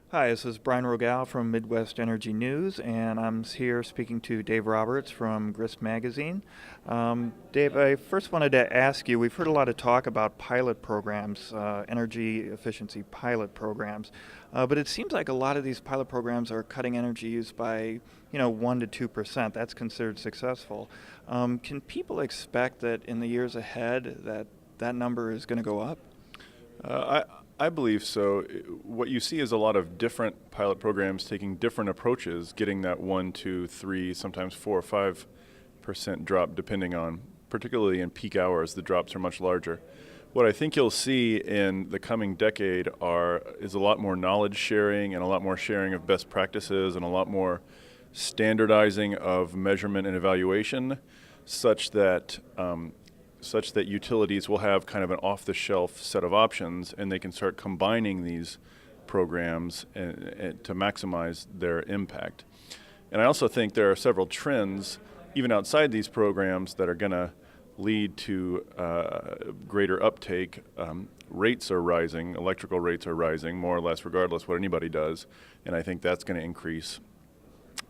Hi, this is Brian Rogal from Midwest Energy News, and I'm here speaking to Dave Roberts from Grist magazine. Dave, I first wanted to ask you, we've heard a lot of talk about pilot programs, energy efficiency pilot programs, but it seems like a lot of these pilot programs are cutting energy use by, 1 to 2%. That's considered successful. Can people expect that in the years ahead that number is going to go up? I believe so. What you see is a lot of different pilot programs taking different approaches, getting that 1, 2, 3, sometimes 4 or 5% drop, depending on, particularly in peak hours, the drops are much larger. What I think you'll see in the coming decade is a lot more knowledge sharing and a lot more sharing of best practices and a lot more standardizing of measurement and evaluation, such that utilities will have kind of an off-the-shelf set of options, and they can start combining these programs and to maximize their impact. And I also think there are several trends, even outside these programs, that are going to lead to greater uptake. Rates are rising, electrical rates are rising, more or less regardless what anybody does, and I think that's going to increase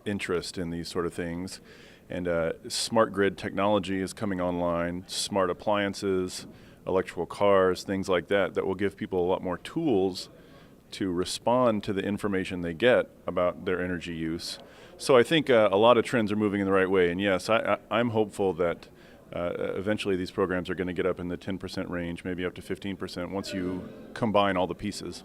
interest in these sort of things. And smart grid technology is coming online, smart appliances, electrical cars, things like that will give people a lot more tools to respond to the information they get about their energy use. So I think a lot of trends are moving in the right way. And yes, I'm hopeful that eventually these programs are going to get up in the 10% range, maybe up to 15% once you combine all the pieces.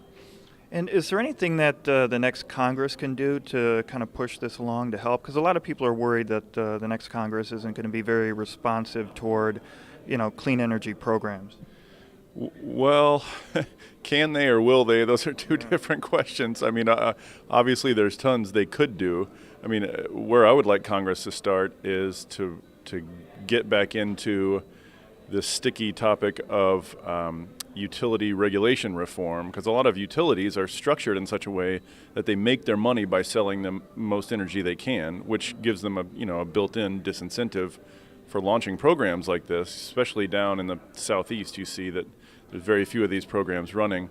And is there anything that the next Congress can do to kind of push this along to help? Because a lot of people are worried that the next Congress isn't going to be very responsive toward, clean energy programs. Well, can they or will they? Those are two different questions. I mean, obviously there's tons they could do. I mean, where I would like Congress to start is to get back into the sticky topic of utility regulation reform, because a lot of utilities are structured in such a way that they make their money by selling the most energy they can, which gives them a built-in disincentive for launching programs like this. Especially down in the southeast, you see that there's very few of these programs running.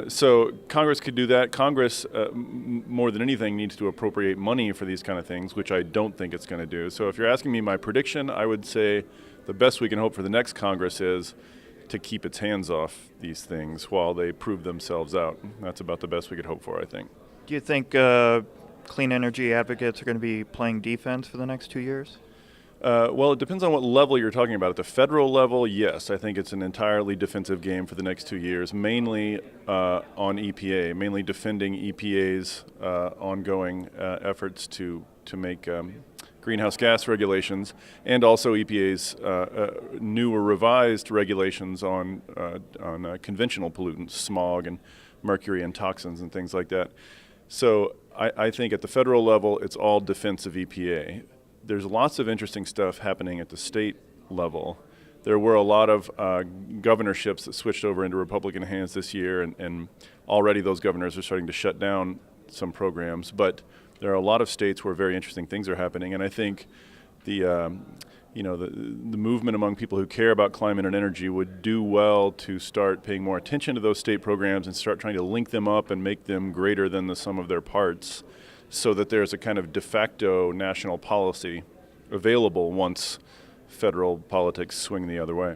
So Congress could do that. Congress, more than anything, needs to appropriate money for these kind of things, which I don't think it's going to do. So if you're asking me my prediction, I would say the best we can hope for the next Congress is to keep its hands off these things while they prove themselves out. That's about the best we could hope for, I think. Do you think clean energy advocates are going to be playing defense for the next 2 years? Well, it depends on what level you're talking about. At the federal level, yes, I think it's an entirely defensive game for the next 2 years, mainly on EPA, mainly defending EPA's ongoing efforts to make greenhouse gas regulations, and also EPA's new or revised regulations on conventional pollutants, smog and mercury and toxins and things like that. So I think at the federal level, it's all defense of EPA. There's lots of interesting stuff happening at the state level. There were a lot of governorships that switched over into Republican hands this year, and already those governors are starting to shut down some programs. But there are a lot of states where very interesting things are happening, and I think the movement among people who care about climate and energy would do well to start paying more attention to those state programs and start trying to link them up and make them greater than the sum of their parts, so that there's a kind of de facto national policy available once federal politics swing the other way.